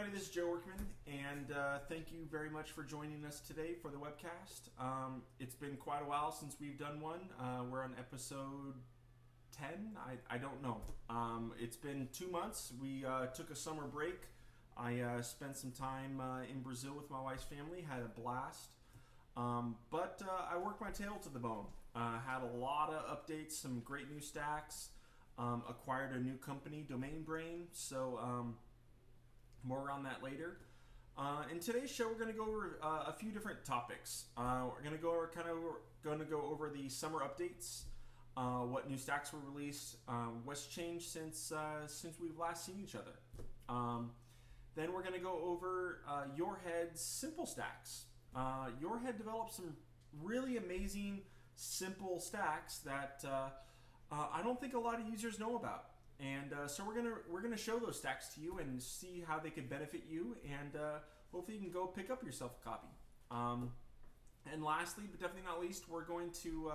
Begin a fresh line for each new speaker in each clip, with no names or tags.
everybody, this is Joe Workman, and thank you very much for joining us today for the webcast. It's been quite a while since we've done one. We're on episode 10, I don't know. It's been 2 months. We took a summer break. I spent some time in Brazil with my wife's family, had a blast. But I worked my tail to the bone. Had a lot of updates, some great new stacks, acquired a new company, Domain Brain, so more on that later. In today's show, we're going to go over a few different topics. We're going to go over the summer updates, what new stacks were released, what's changed since we've last seen each other. Then we're going to go over Yourhead's simple stacks. Yourhead developed some really amazing simple stacks that I don't think a lot of users know about. And so we're gonna show those stacks to you and see how they could benefit you, and hopefully you can go pick up yourself a copy. And lastly, but definitely not least, we're going to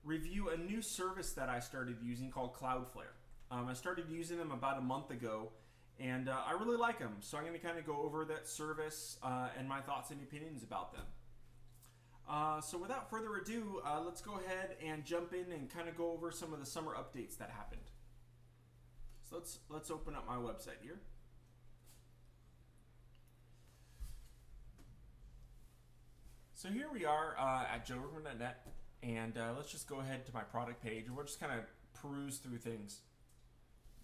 review a new service that I started using called CloudFlare. I started using them about a month ago, and I really like them. So I'm going to kind of go over that service and my thoughts and opinions about them. So without further ado, let's go ahead and jump in and kind of go over some of the summer updates that happened. So let's open up my website here. So here we are at joeworkman.net, and let's just go ahead to my product page, and we'll just kind of peruse through things.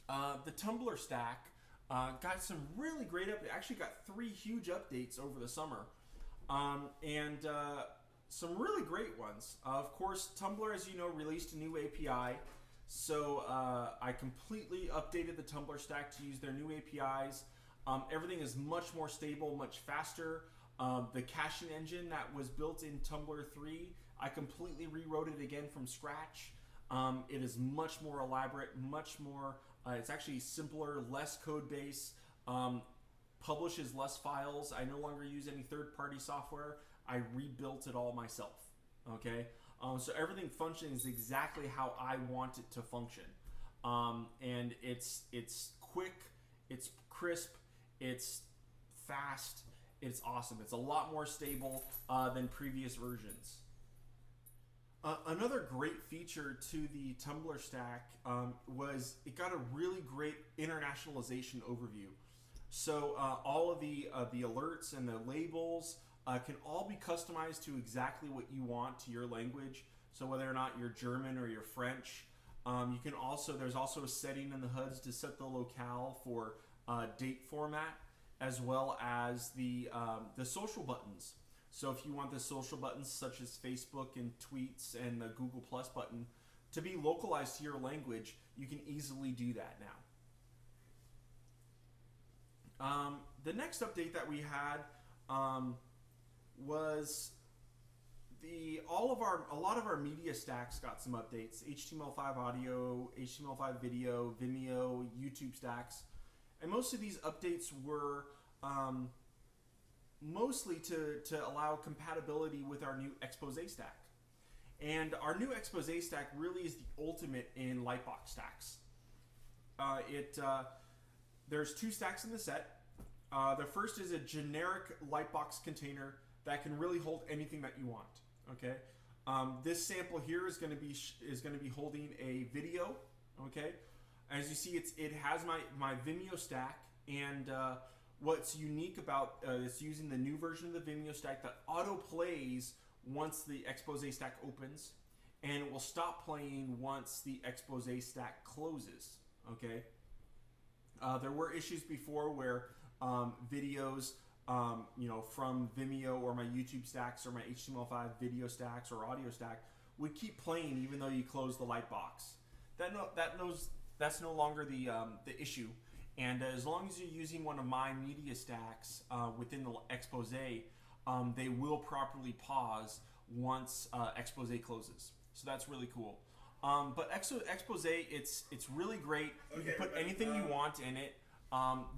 The Tumblr Stack got some really great updates. Actually got 3 huge updates over the summer, and some really great ones. Of course, Tumblr, as you know, released a new API. So I completely updated the Tumblr Stack to use their new APIs. Everything is much more stable, much faster. The caching engine that was built in Tumblr 3, I completely rewrote it again from scratch. It is much more elaborate, much more, it's actually simpler, less code base, publishes less files. I no longer use any third-party software. I rebuilt it all myself, okay? So everything functions exactly how I want it to function. And it's quick, it's crisp, it's fast, it's awesome. It's a lot more stable than previous versions. Another great feature to the Tumblr Stack was it got a really great internationalization overview. So all of the alerts and the labels can all be customized to exactly what you want to your language. So whether or not you're German or you're French, you can also, there's also a setting in the HUDs to set the locale for date format, as well as the social buttons. So if you want the social buttons such as Facebook and tweets and the Google Plus button to be localized to your language, you can easily do that now. The next update that we had was a lot of our media stacks got some updates. HTML5 audio, HTML5 video, Vimeo, YouTube stacks, and most of these updates were mostly to allow compatibility with our new expose stack. And our new expose stack really is the ultimate in Lightbox stacks. There's 2 stacks in the set. The first is a generic Lightbox container that can really hold anything that you want. Okay, this sample here is going to be holding a video. Okay, as you see, it has my Vimeo stack, and what's unique about it's using the new version of the Vimeo stack that auto plays once the expose stack opens, and it will stop playing once the expose stack closes. Okay, there were issues before where videos from Vimeo or my YouTube stacks or my HTML5 video stacks or audio stack would keep playing even though you close the Lightbox. That's no longer the issue. And as long as you're using one of my media stacks within the expose, they will properly pause once expose closes. So that's really cool. But expose, it's really great. You can put anything you want in it.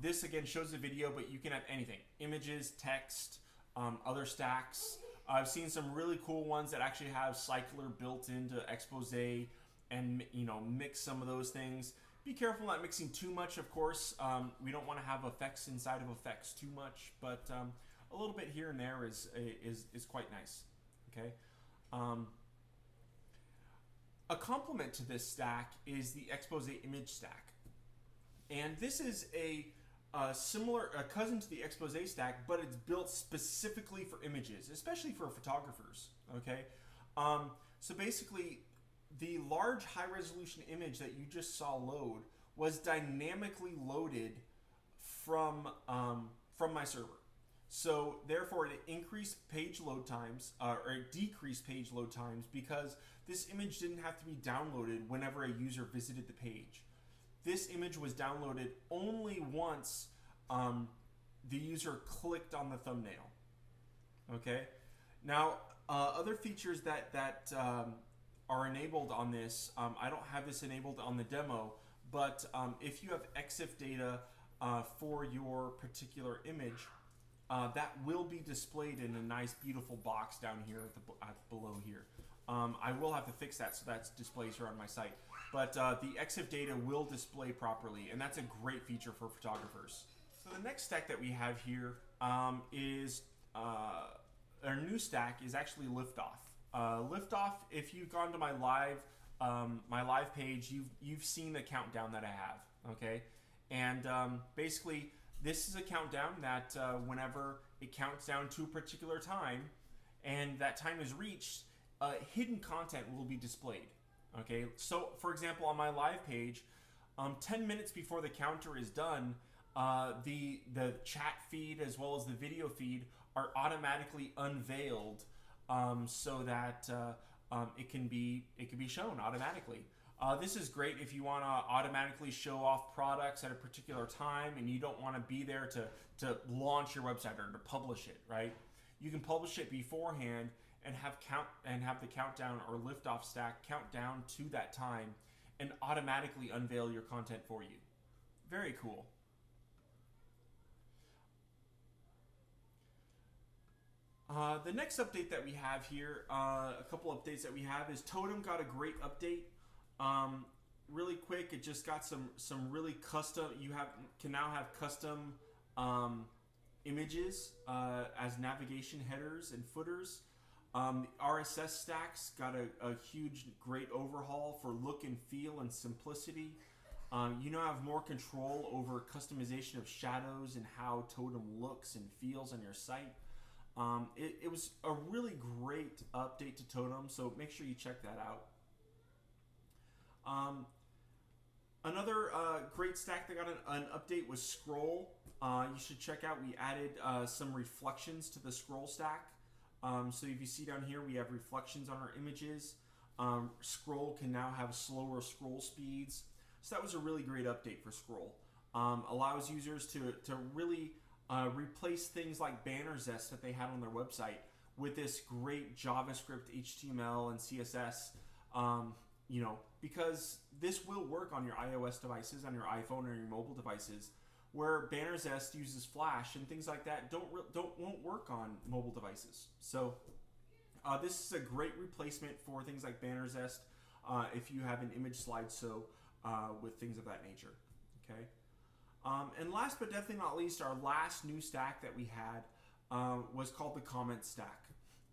This again shows the video, but you can have anything: images, text, other stacks. I've seen some really cool ones that actually have Cycler built into expose and mix some of those things. Be careful not mixing too much, of course. We don't want to have effects inside of effects too much, but a little bit here and there is quite nice. Okay. A complement to this stack is the expose image stack, and this is a cousin to the expose stack, but it's built specifically for images, especially for photographers. Okay. So basically, the large high-resolution image that you just saw load was dynamically loaded from my server. So therefore, it increased page load times, or it decreased page load times, because this image didn't have to be downloaded whenever a user visited the page. This image was downloaded only once the user clicked on the thumbnail. Okay. Now, other features that are enabled on this, I don't have this enabled on the demo, but if you have EXIF data for your particular image, that will be displayed in a nice, beautiful box down here below here. I will have to fix that so that displays here on my site. But the EXIF data will display properly, and that's a great feature for photographers. So the next stack that we have here is our new stack is actually Liftoff. Liftoff, if you've gone to my live page, you've seen the countdown that I have. Okay, and basically this is a countdown that whenever it counts down to a particular time, and that time is reached, hidden content will be displayed. Okay, so for example, on my live page, 10 minutes before the counter is done, the chat feed as well as the video feed are automatically unveiled, so that it can be shown automatically. This is great if you want to automatically show off products at a particular time and you don't want to be there to launch your website or to publish it, right? You can publish it beforehand and have the countdown or Liftoff stack count down to that time and automatically unveil your content for you. Very cool. The next update that we have here, a couple updates that we have, is Totem got a great update. Really quick, it just got some really custom. You can now have custom images as navigation headers and footers. The RSS stacks got a huge, great overhaul for look and feel and simplicity. You now have more control over customization of shadows and how Totem looks and feels on your site. It was a really great update to Totem, so make sure you check that out. Another great stack that got an update was Scroll. You should check out, we added some reflections to the Scroll stack. So if you see down here, we have reflections on our images. Scroll can now have slower scroll speeds. So that was a really great update for Scroll. Allows users to really replace things like banner zest that they had on their website with this great JavaScript, HTML, and CSS. Because this will work on your iOS devices, on your iPhone or your mobile devices, where banner zest uses Flash and things like that won't work on mobile devices. So this is a great replacement for things like banner zest if you have an image slideshow with things of that nature. Okay. And last but definitely not least, our last new stack that we had was called the comment stack.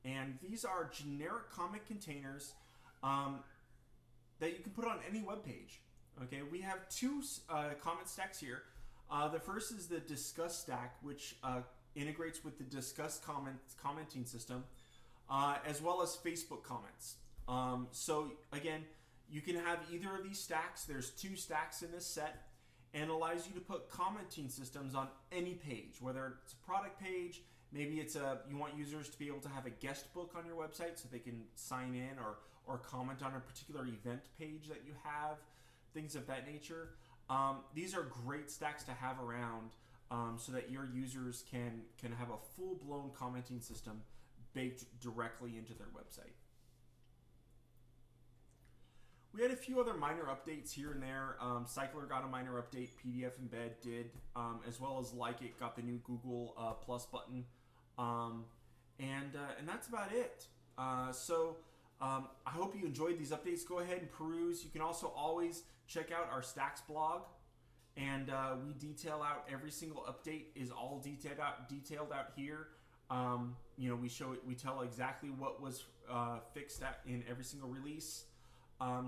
And these are generic comment containers that you can put on any web page. Okay, we have two comment stacks here. The first is the Discuss stack, which integrates with the Discuss commenting system, as well as Facebook comments. So again, you can have either of these stacks. There's two stacks in this set, and allows you to put commenting systems on any page, whether it's a product page, maybe it's you want users to be able to have a guest book on your website so they can sign in or comment on a particular event page that you have, things of that nature. These are great stacks to have around so that your users can have a full-blown commenting system baked directly into their website. We had a few other minor updates here and there. Cycler got a minor update, PDF Embed did, as well as Like It got the new Google Plus button, and that's about it. So I hope you enjoyed these updates. Go ahead and peruse. You can also always check out our Stacks blog, and we detail out every single update is all detailed out here. You know, we tell exactly what was fixed in every single release.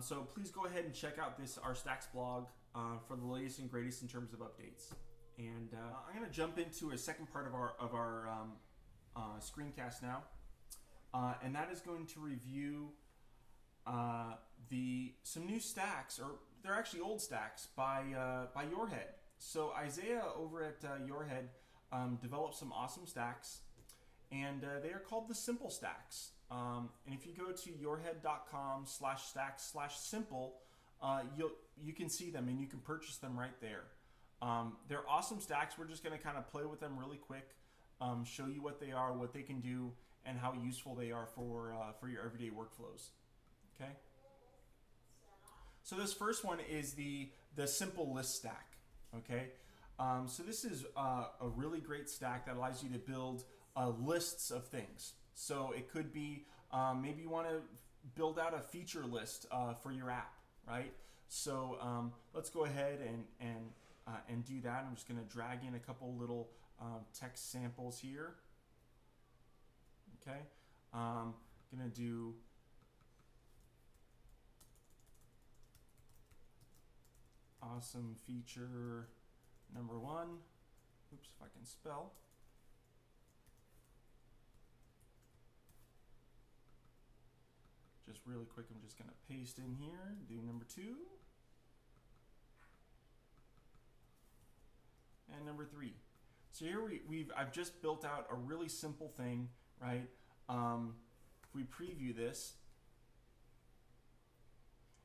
So please go ahead and check out our Stacks blog for the latest and greatest in terms of updates. And I'm going to jump into a second part of our screencast now, and that is going to review some new stacks, or they're actually old stacks by Yourhead. So Isaiah over at Yourhead developed some awesome stacks, and they are called the Simple Stacks. And if you go to yourhead.com/stacks/simple, you can see them and you can purchase them right there. They're awesome stacks. We're just going to kind of play with them really quick, show you what they are, what they can do, and how useful they are for your everyday workflows. Okay. So this first one is the simple list stack. Okay. So this is a really great stack that allows you to build lists of things. So it could be maybe you want to build out a feature list for your app, right? So let's go ahead and do that. I'm just going to drag in a couple little text samples here. Okay, I'm going to do awesome feature number 1. Oops, if I can spell. Just really quick, I'm just going to paste in here, do number 2. And number 3. So here I've just built out a really simple thing, right? If we preview this,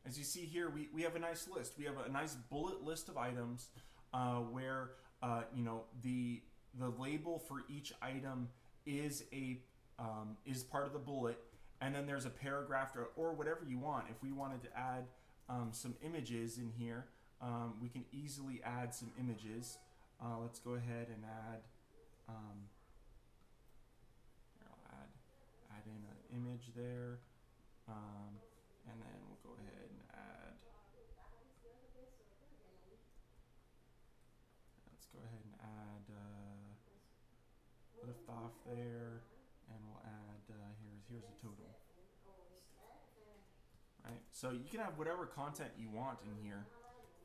as you see here, we have a nice list. We have a nice bullet list of items where you know, the label for each item is part of the bullet, and then there's a paragraph or whatever you want. If we wanted to add some images in here, we can easily add some images. Let's go ahead and add. I'll add in an image there, and then we'll go ahead and add. Let's go ahead and add Liftoff there, and we'll add here's a totem. Right. So you can have whatever content you want in here,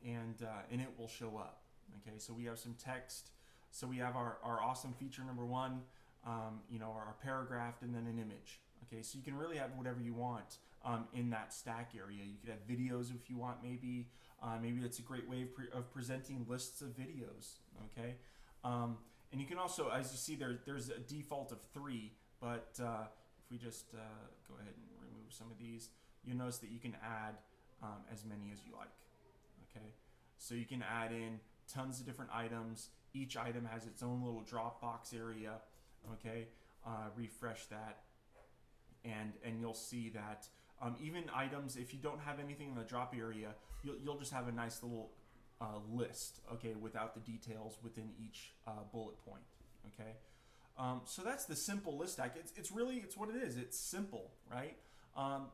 and it will show up. Okay, so we have some text. So we have our awesome feature number 1, you know, our paragraph, and then an image. Okay, so you can really have whatever you want in that stack area. You could have videos if you want, maybe. Maybe it's a great way of presenting lists of videos. Okay, and you can also, as you see, there's a default of 3, but if we just go ahead and remove some of these, you'll notice that you can add as many as you like. Okay, so you can add in tons of different items. Each item has its own little Dropbox area. Okay, refresh that, and you'll see that even items, if you don't have anything in the drop area, you'll just have a nice little list. Okay, without the details within each bullet point. Okay, so that's the simple list stack. It's what it is. It's simple, right?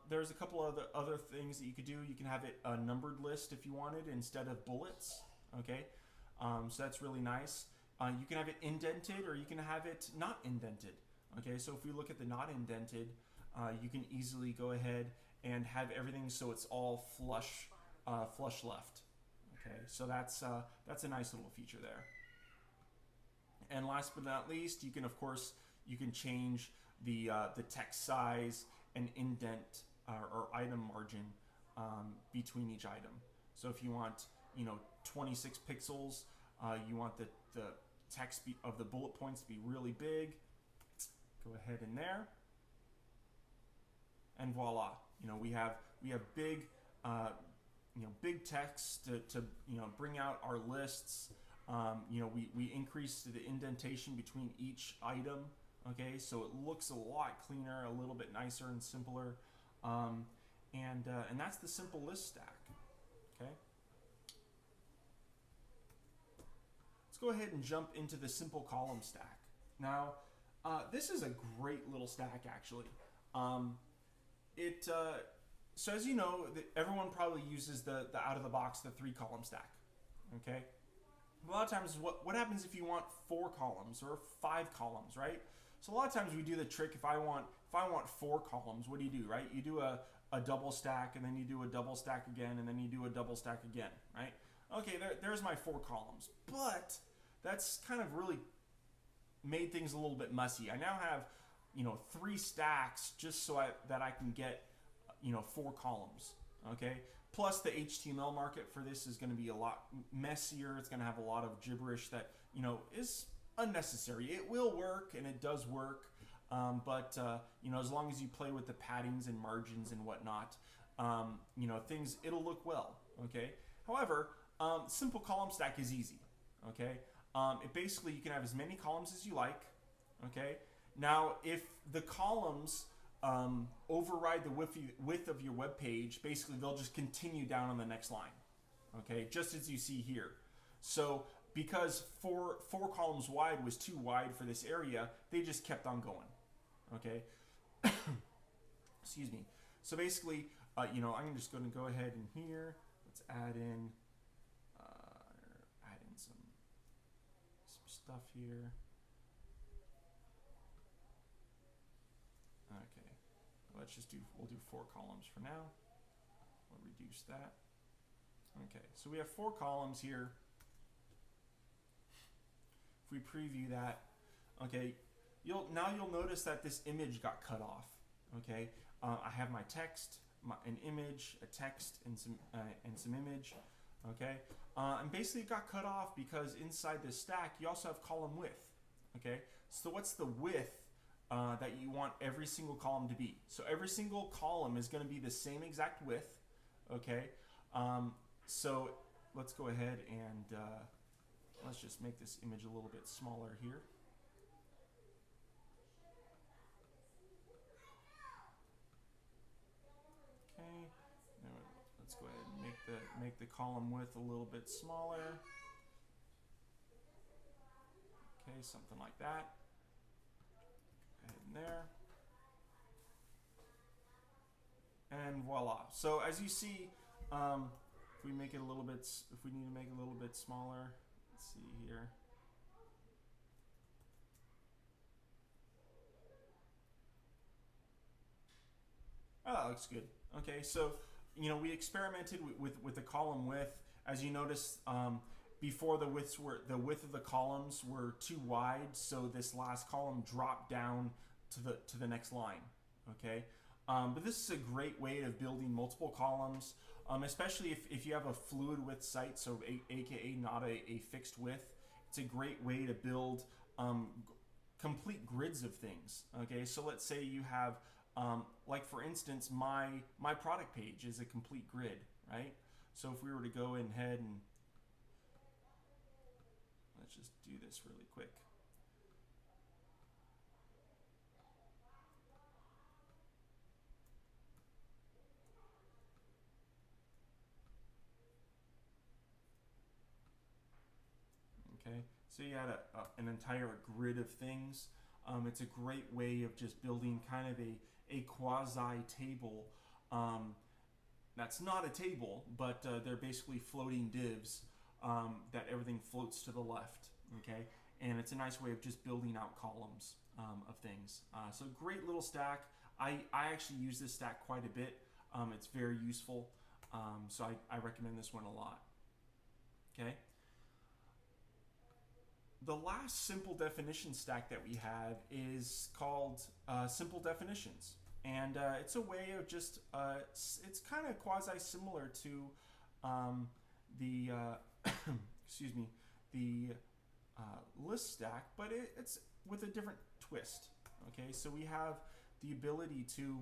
There's a couple other things that you could do. You can have it a numbered list if you wanted instead of bullets. Okay. So that's really nice. You can have it indented, or you can have it not indented. Okay, so if we look at the not indented, you can easily go ahead and have everything so it's all flush left. Okay, so that's a nice little feature there. And last but not least, you can, of course, you can change the text size and indent or item margin between each item. So if you want, you know, 26 pixels, you want the text of the bullet points to be really big, go ahead in there, and voila, you know, we have big you know, big text to you know, bring out our lists. You know, we increase the indentation between each item. Okay, so it looks a lot cleaner, a little bit nicer and simpler, and that's the simple list stack. Okay. Let's go ahead and jump into the simple column stack. Now, this is a great little stack, actually. so as you know, everyone probably uses the out of the box, the 3-column stack. Okay. A lot of times, what happens if you want 4 columns or 5 columns, right? So a lot of times we do the trick. If I want 4 columns, what do? Right? You do a double stack, and then you do a double stack again, and then you do a double stack again, right? Okay, there's my 4 columns, but that's kind of really made things a little bit messy. I now have 3 stacks just so that I can get 4 columns. Okay. Plus, the HTML market for this is going to be a lot messier. It's going to have a lot of gibberish that is unnecessary. It will work, and it does work, but as long as you play with the paddings and margins and whatnot, it'll look well. Okay. However, simple column stack is easy. Okay. It basically, you can have as many columns as you like. Okay. Now, if the columns override the width of your web page, basically they'll just continue down on the next line. Okay, just as you see here. So because four columns wide was too wide for this area, they just kept on going. Okay. Excuse me. So basically, I'm just going to go ahead and here, let's add in some stuff here. Okay, we'll do 4 columns for now. We'll reduce that. Okay, so we have 4 columns here. If we preview that, okay, you'll notice that this image got cut off. Okay, I have my text, an image, a text, and some image. Okay, and basically it got cut off because inside this stack you also have column width. Okay, so what's the width that you want every single column to be? So every single column is going to be the same exact width. Okay, so let's go ahead and let's just make this image a little bit smaller here. Okay, now let's go ahead and make the column width a little bit smaller. Okay, something like that. Go ahead in there, and voila. So as you see, if we make it a little bit, if we need to make it a little bit smaller, let's see here. Oh, that looks good. Okay, so we experimented with the column width. As you notice, before the width of the columns were too wide, so this last column dropped down to the next line. Okay, but this is a great way of building multiple columns, especially if you have a fluid width site, so aka not a fixed width. It's a great way to build complete grids of things. Okay, so let's say you have like for instance, my product page is a complete grid, right? So if we were to go ahead and let's just do this really quick. Okay, so you had an entire grid of things. It's a great way of just building kind of a quasi table. That's not a table, but they're basically floating divs that everything floats to the left. Okay, and it's a nice way of just building out columns of things. So great little stack. I actually use this stack quite a bit. It's very useful. So I recommend this one a lot. Okay. The last simple definition stack that we have is called simple definitions, and it's a way of just it's kind of quasi similar to the excuse me, the list stack, but it's with a different twist. Okay, so we have the ability to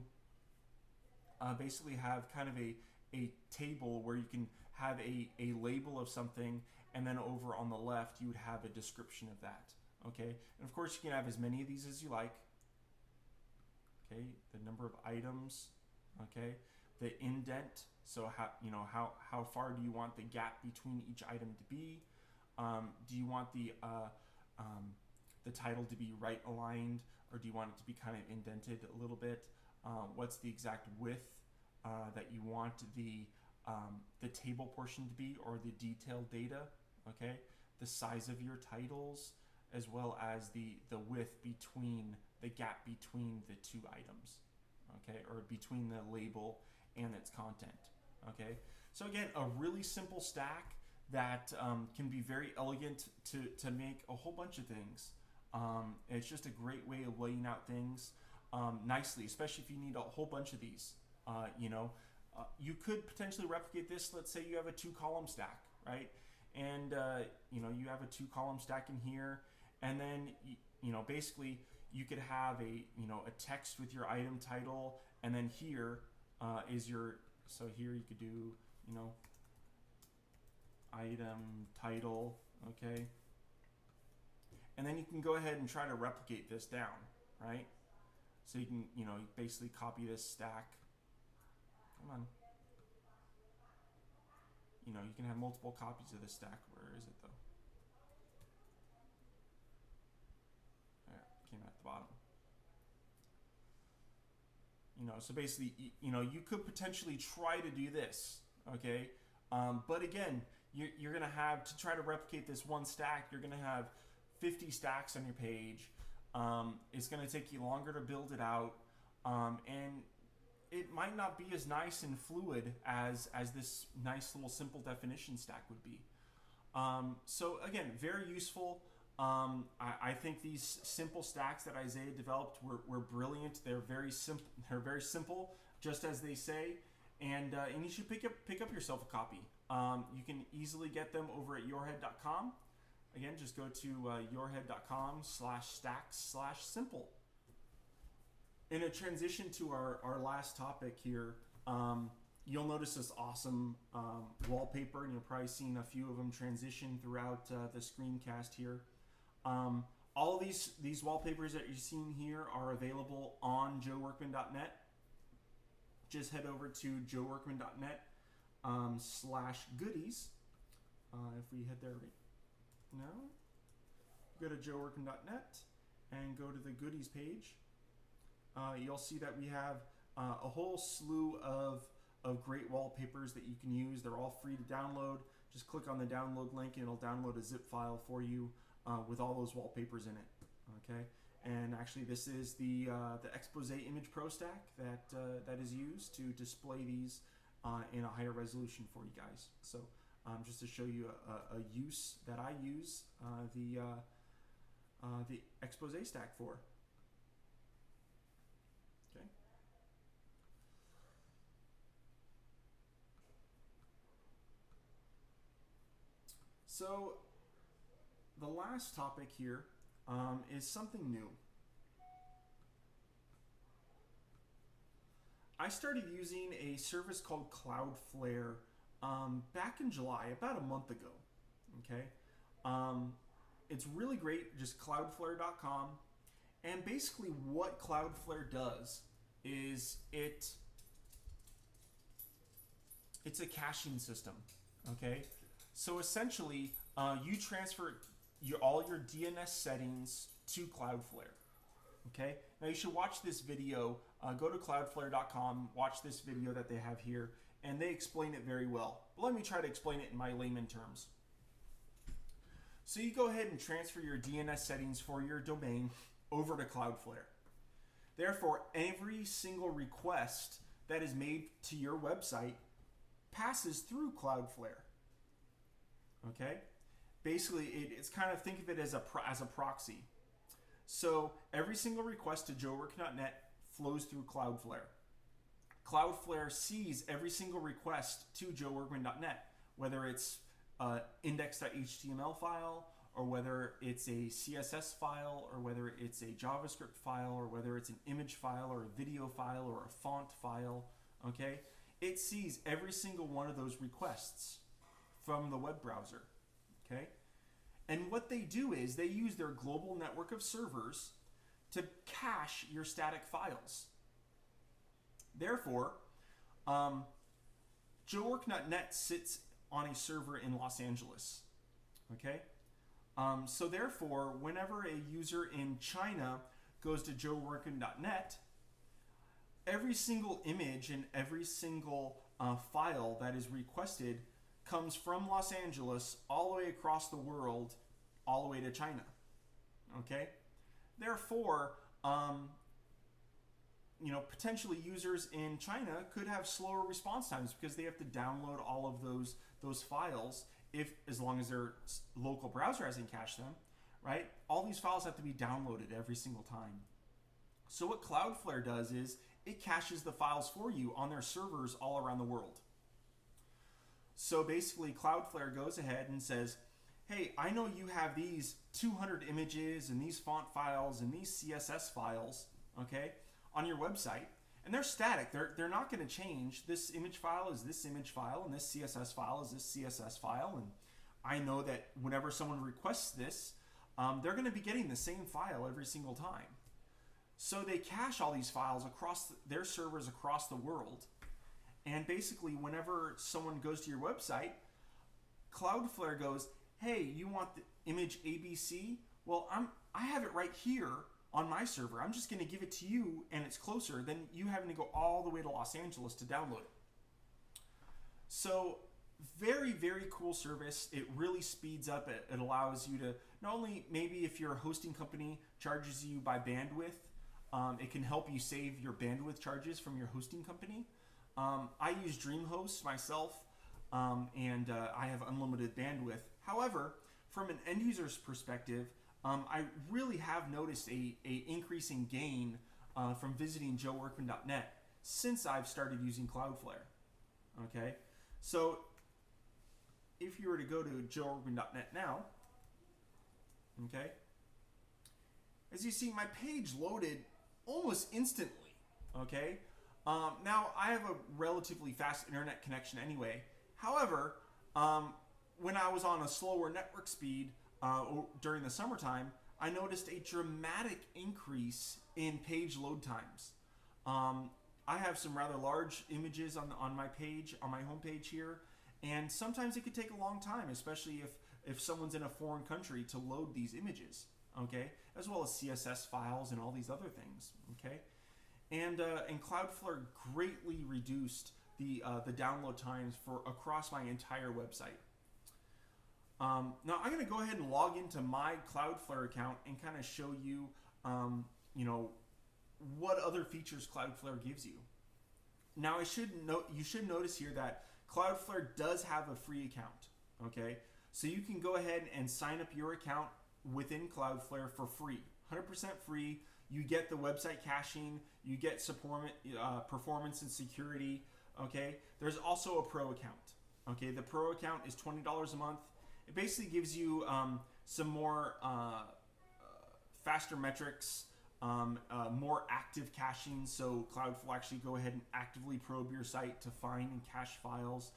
basically have kind of a table where you can have a label of something, and then over on the left you would have a description of that. Okay, and of course you can have as many of these as you like. Okay, the number of items. Okay, the indent. So how far do you want the gap between each item to be? Do you want the title to be right aligned, or do you want it to be kind of indented a little bit? what's the exact width that you want the table portion to be, or the detailed data, okay? The size of your titles, as well as the width between, the gap between the two items, okay? Or between the label and its content, okay? So again, a really simple stack that can be very elegant to make a whole bunch of things. It's just a great way of laying out things nicely, especially if you need a whole bunch of these. You could potentially replicate this. Let's say you have a 2-column stack, right? And you have a 2-column stack in here, and then basically you could have a text with your item title, and then here is your, so here you could do item title, okay? And then you can go ahead and try to replicate this down, right? So you can basically copy this stack. Come on. You can have multiple copies of this stack. Where is it though? There, it came at the bottom. So basically, you could potentially try to do this, okay? But again, you're gonna have to try to replicate this one stack. You're gonna have 50 stacks on your page. It's gonna take you longer to build it out, and it might not be as nice and fluid as this nice little simple definition stack would be. So again, very useful. I think these simple stacks that Isaiah developed were brilliant. They're very simple. They're very simple, just as they say. And you should pick up yourself a copy. You can easily get them over at yourhead.com. Again, just go to yourhead.com/stacks/simple. In a transition to our last topic here, you'll notice this awesome wallpaper, and you'll probably seen a few of them transition throughout the screencast here. All of these wallpapers that you're seeing here are available on joeworkman.net. Just head over to joeworkman.net /goodies. If we head there right now, go to joeworkman.net and go to the goodies page. You'll see that we have a whole slew of great wallpapers that you can use. They're all free to download. Just click on the download link and it'll download a zip file for you with all those wallpapers in it. Okay, and actually this is the Expose Image Pro stack that is used to display these in a higher resolution for you guys. So just to show you a use that I use the Expose stack for. Okay. So the last topic here is something new. I started using a service called CloudFlare back in July, about a month ago. Okay, it's really great. Just cloudflare.com, and basically what CloudFlare does is it's a caching system. Okay, so essentially you transfer all your DNS settings to CloudFlare. Okay, now you should watch this video. Go to cloudflare.com, watch this video that they have here, and they explain it very well. But let me try to explain it in my layman terms. So you go ahead and transfer your DNS settings for your domain over to CloudFlare. Therefore, every single request that is made to your website passes through CloudFlare. Okay, basically it's kind of, think of it as a proxy. So every single request to joeworkman.net flows through CloudFlare. CloudFlare sees every single request to joeworkman.net, whether it's an index.html file, or whether it's a CSS file, or whether it's a JavaScript file, or whether it's an image file, or a video file, or a font file. Okay, it sees every single one of those requests from the web browser. Okay, and what they do is they use their global network of servers to cache your static files. Therefore, joeworkman.net sits on a server in Los Angeles. Okay, so therefore, whenever a user in China goes to joeworkman.net, every single image and every single file that is requested comes from Los Angeles all the way across the world, all the way to China. Okay? Therefore, potentially users in China could have slower response times because they have to download all of those files, as long as their local browser hasn't cached them, right? All these files have to be downloaded every single time. So what CloudFlare does is it caches the files for you on their servers all around the world. So basically, CloudFlare goes ahead and says, hey, I know you have these 200 images and these font files and these CSS files, okay, on your website, and they're static. They're not going to change. This image file is this image file, and this CSS file is this CSS file, and I know that whenever someone requests this, they're going to be getting the same file every single time. So they cache all these files across their servers across the world, and basically whenever someone goes to your website, CloudFlare goes, hey, you want the image ABC? Well, I have it right here on my server. I'm just going to give it to you, and it's closer than you having to go all the way to Los Angeles to download it. So very, very cool service. It really speeds up. It allows you to, not only maybe if your hosting company charges you by bandwidth, it can help you save your bandwidth charges from your hosting company. I use DreamHost myself, and I have unlimited bandwidth. However, from an end user's perspective, I really have noticed a increasing gain from visiting joeworkman.net since I've started using CloudFlare. Okay, so if you were to go to joeworkman.net now, okay, as you see, my page loaded almost instantly. Okay, now I have a relatively fast internet connection anyway. However, when I was on a slower network speed during the summertime, I noticed a dramatic increase in page load times. I have some rather large images on my page, on my homepage here, and sometimes it could take a long time, especially if someone's in a foreign country, to load these images, okay, as well as CSS files and all these other things, okay. And CloudFlare greatly reduced the download times across my entire website. Now I'm going to go ahead and log into my CloudFlare account and kind of show you, what other features CloudFlare gives you. Now you should notice here that CloudFlare does have a free account. Okay, so you can go ahead and sign up your account within CloudFlare for free, 100% free. You get the website caching, you get support, performance and security. Okay, there's also a pro account. Okay, the pro account is $20 a month. It basically gives you some more faster metrics, more active caching, so CloudFlare will actually go ahead and actively probe your site to find and cache files.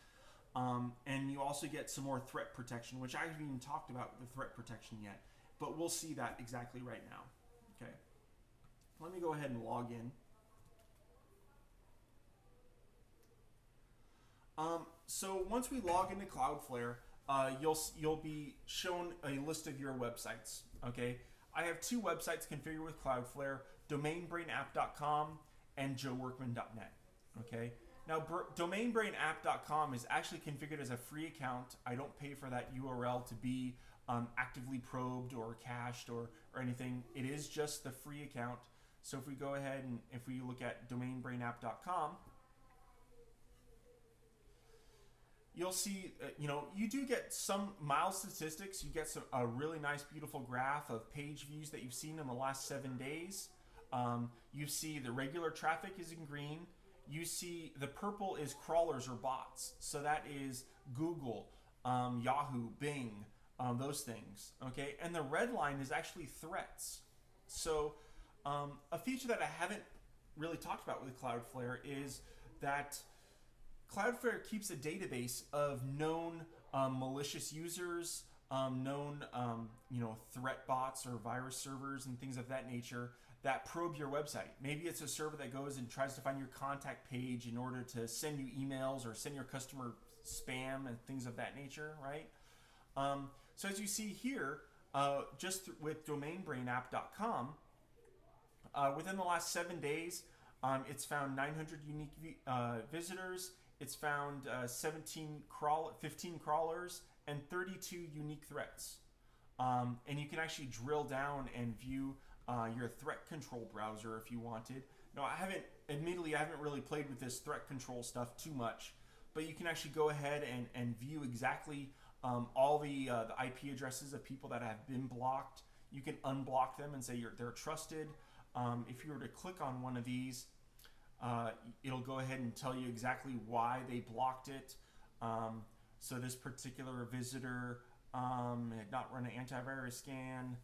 And you also get some more threat protection, which I haven't even talked about the threat protection yet, but we'll see that exactly right now. Okay, let me go ahead and log in. So once we log into CloudFlare, you'll be shown a list of your websites. Okay, I have two websites configured with CloudFlare: domainbrainapp.com and joeworkman.net. Okay, now domainbrainapp.com is actually configured as a free account. I don't pay for that URL to be actively probed or cached or anything. It is just the free account. So if we go ahead and if we look at domainbrainapp.com, you'll see, you do get some mild statistics. You get a really nice, beautiful graph of page views that you've seen in the last 7 days. You see the regular traffic is in green. You see the purple is crawlers or bots. So that is Google, Yahoo, Bing, those things. Okay, and the red line is actually threats. So a feature that I haven't really talked about with Cloudflare is that Cloudflare keeps a database of known malicious users, known threat bots or virus servers and things of that nature that probe your website. Maybe it's a server that goes and tries to find your contact page in order to send you emails or send your customer spam and things of that nature, right? So as you see here, with domainbrainapp.com, within the last 7 days, It's found 900 unique visitors. It's found 15 crawlers and 32 unique threats. And you can actually drill down and view your threat control browser if you wanted. Now, admittedly, I haven't really played with this threat control stuff too much, but you can actually go ahead and view exactly all the IP addresses of people that have been blocked. You can unblock them and say they're trusted. If you were to click on one of these, it'll go ahead and tell you exactly why they blocked it. So this particular visitor had not run an antivirus scan,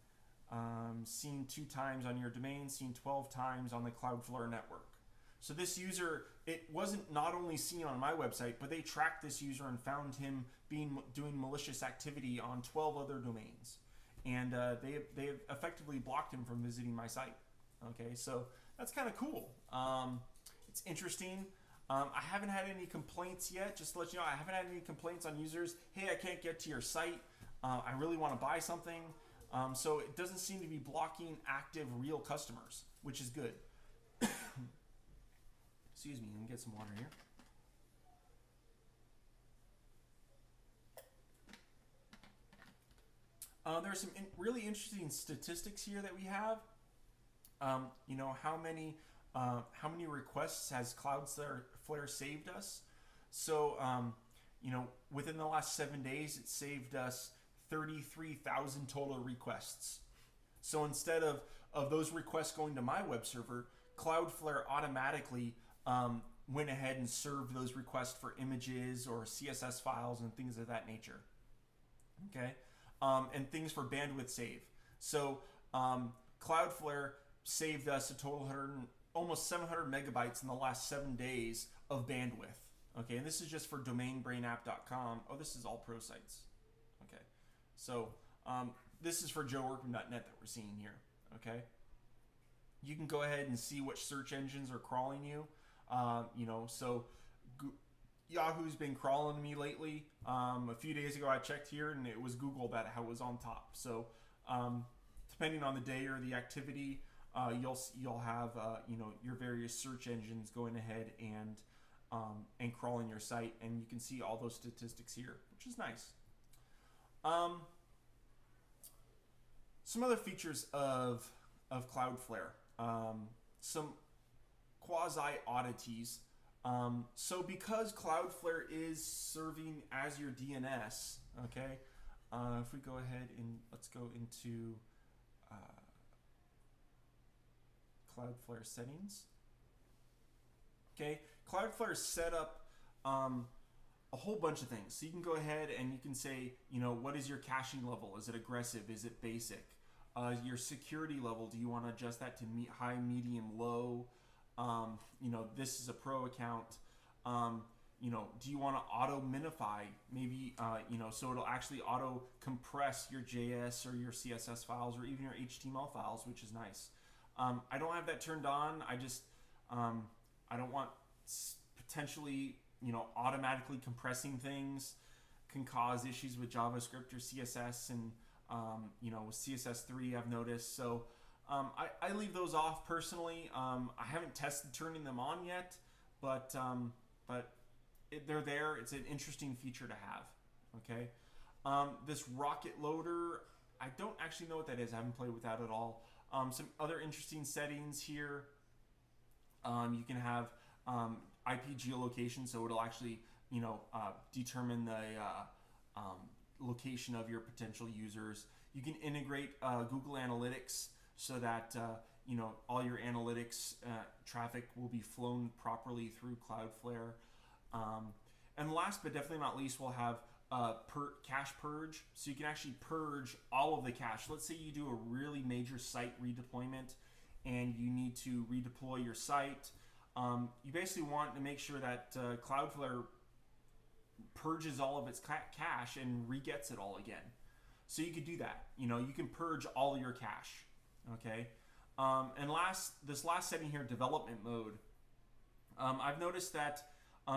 seen 2 times on your domain, seen 12 times on the CloudFlare network. So this user, it wasn't not only seen on my website, but they tracked this user and found him doing malicious activity on 12 other domains. And they have effectively blocked him from visiting my site. Okay, so that's kind of cool. It's interesting. I haven't had any complaints yet. Just to let you know, I haven't had any complaints on users. Hey, I can't get to your site. I really want to buy something. So it doesn't seem to be blocking active real customers, which is good. Excuse me, let me get some water here. There's some really interesting statistics here that we have. You know, how many requests has CloudFlare saved us? So, you know, within the last 7 days, it saved us 33,000 total requests. So instead of those requests going to my web server, CloudFlare automatically went ahead and served those requests for images or CSS files and things of that nature. Okay, and things for bandwidth save. So CloudFlare saved us a total almost 700 megabytes in the last 7 days of bandwidth. Okay, and this is just for domainbrainapp.com. Oh, this is all pro sites. Okay, so this is for joeworkman.net that we're seeing here. Okay, you can go ahead and see which search engines are crawling you. You know, so Yahoo's been crawling me lately. A few days ago I checked here and it was Google that was on top. So depending on the day or the activity, you'll have you know, your various search engines going ahead and crawling your site, and you can see all those statistics here, which is nice. Some other features of CloudFlare, some quasi oddities. So because CloudFlare is serving as your DNS, okay, if we go ahead and let's go into CloudFlare settings. Okay, CloudFlare set up a whole bunch of things. So you can go ahead and you can say, you know, what is your caching level? Is it aggressive? Is it basic? Your security level, do you want to adjust that to high, medium, low? You know, this is a pro account. You know, do you want to auto minify? Maybe, you know, so it'll actually auto compress your JS or your CSS files or even your HTML files, which is nice. I don't have that turned on. I just, I don't want potentially, you know, automatically compressing things can cause issues with JavaScript or CSS, and you know, with CSS3 I've noticed. So I leave those off personally. I haven't tested turning them on yet, but they're there. It's an interesting feature to have. Okay, this rocket loader, I don't actually know what that is. I haven't played with that at all. Some other interesting settings here. You can have IP geolocation, so it'll actually, you know, determine the location of your potential users. You can integrate Google Analytics so that you know, all your analytics traffic will be flown properly through CloudFlare. And last but definitely not least, we'll have cache purge. So you can actually purge all of the cache. Let's say you do a really major site redeployment and you need to redeploy your site. You basically want to make sure that CloudFlare purges all of its cache and re-gets it all again. So you could do that. You know, you can purge all your cache. Okay. And this last setting here, development mode. I've noticed that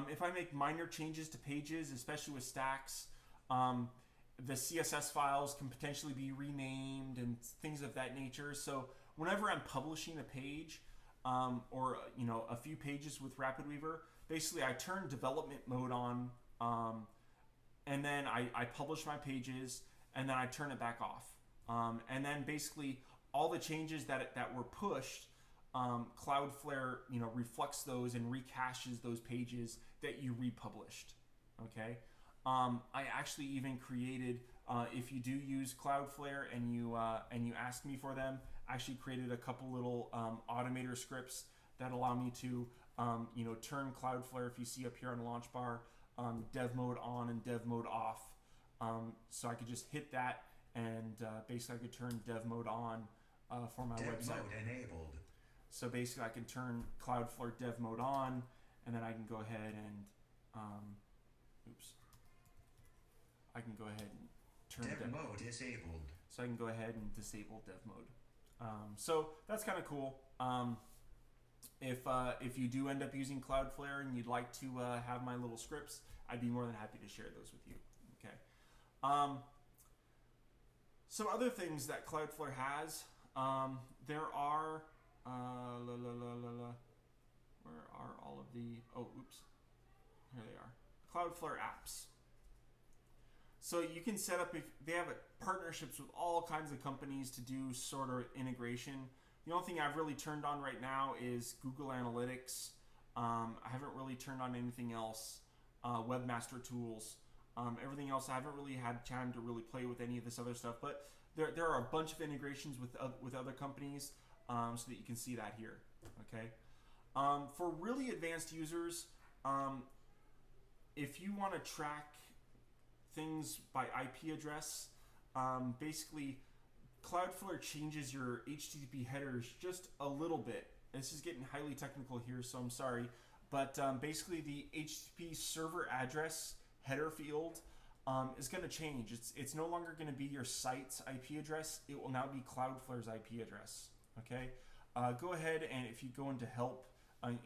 if I make minor changes to pages, especially with stacks, the CSS files can potentially be renamed and things of that nature. So whenever I'm publishing a page, or a few pages with RapidWeaver, basically I turn development mode on, and then I publish my pages, and then I turn it back off. And then basically all the changes that were pushed, CloudFlare reflects those and recaches those pages that you republished. Okay. I actually even created, if you do use CloudFlare and you ask me for them, I actually created a couple little automator scripts that allow me to turn CloudFlare, if you see up here on the launch bar, dev mode on and dev mode off. So I could just hit that, and basically I could turn dev mode on for my
dev
website.
Mode enabled.
So basically I can turn CloudFlare dev mode on, and then I can go ahead and I can go ahead and turn
dev mode disabled.
So I can go ahead and disable dev mode. So that's kind of cool. If you do end up using CloudFlare and you'd like to have my little scripts, I'd be more than happy to share those with you. Okay. Some other things that CloudFlare has, there are, where are all of the, here they are, CloudFlare apps. So you can set up, if they have partnerships with all kinds of companies to do sort of integration. The only thing I've really turned on right now is Google Analytics. I haven't really turned on anything else. Webmaster Tools. Everything else, I haven't really had time to really play with any of this other stuff. But there are a bunch of integrations with other companies, so that you can see that here. Okay. For really advanced users, if you want to track things by IP address, basically CloudFlare changes your HTTP headers just a little bit. This is getting highly technical here, so I'm sorry. But basically the HTTP server address header field is going to change. It's no longer going to be your site's IP address. It will now be CloudFlare's IP address. Okay. Go ahead, and if you go into help,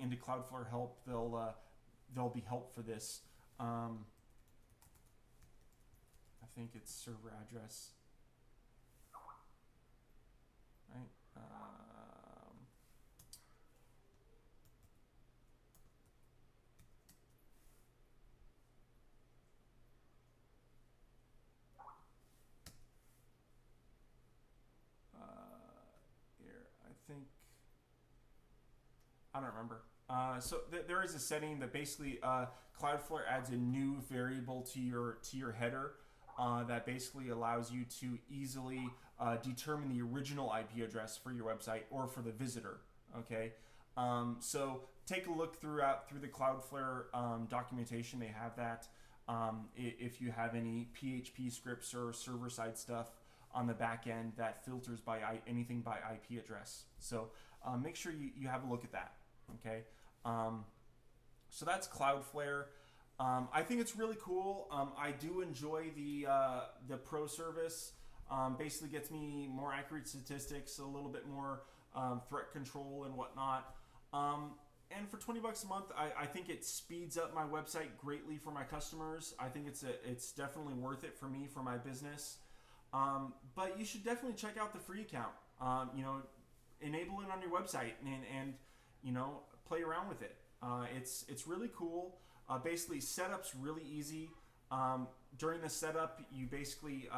into CloudFlare help, there'll be help for this. I think it's server address. Right. Here, I think, I don't remember. So there is a setting that basically CloudFlare adds a new variable to your header that basically allows you to easily determine the original IP address for your website or for the visitor. Okay, so take a look through the CloudFlare documentation. They have that. If you have any PHP scripts or server-side stuff on the back end that filters by anything by IP address. So make sure you have a look at that. Okay, so that's CloudFlare. I think it's really cool. I do enjoy the Pro service. Basically gets me more accurate statistics, a little bit more threat control and whatnot. And for $20 a month, I think it speeds up my website greatly for my customers. I think it's definitely worth it for me, for my business. But you should definitely check out the free account. Enable it on your website and play around with it. It's really cool. Basically, setup's really easy. During the setup, you basically,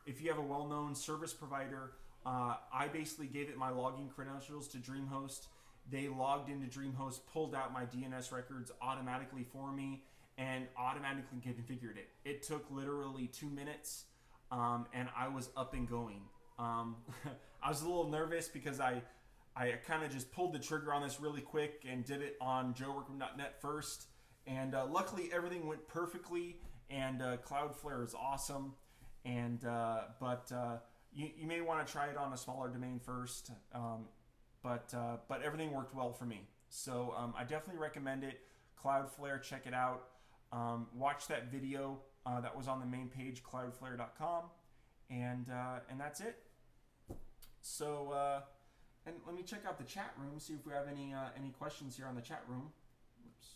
if you have a well-known service provider, I basically gave it my login credentials to DreamHost. They logged into DreamHost, pulled out my DNS records automatically for me, and automatically configured it. It took literally 2 minutes, and I was up and going. I was a little nervous because I kind of just pulled the trigger on this really quick and did it on joeworkman.net first. And luckily everything went perfectly, and CloudFlare is awesome. And but you may want to try it on a smaller domain first. But everything worked well for me. So I definitely recommend it. CloudFlare, check it out. Watch that video that was on the main page, cloudflare.com, and that's it. So and let me check out the chat room, see if we have any questions here on the chat room. Oops.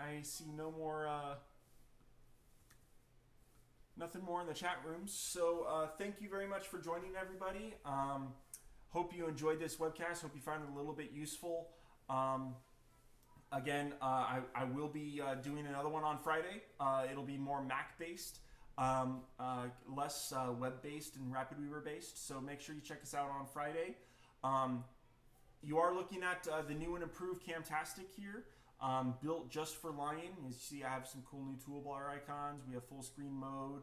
I see no more, nothing more in the chat room. So thank you very much for joining, everybody. Hope you enjoyed this webcast. Hope you found it a little bit useful. Again, I will be doing another one on Friday. It'll be more Mac-based, less web-based and RapidWeaver-based. So make sure you check us out on Friday. You are looking at the new and improved Camtastic here, built just for Lion. You see I have some cool new toolbar icons. We have full screen mode.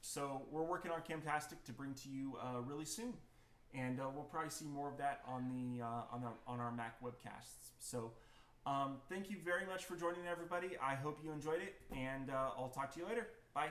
So we're working on Camtastic to bring to you really soon. And we'll probably see more of that on our Mac webcasts. So thank you very much for joining, everybody. I hope you enjoyed it, and I'll talk to you later. Bye.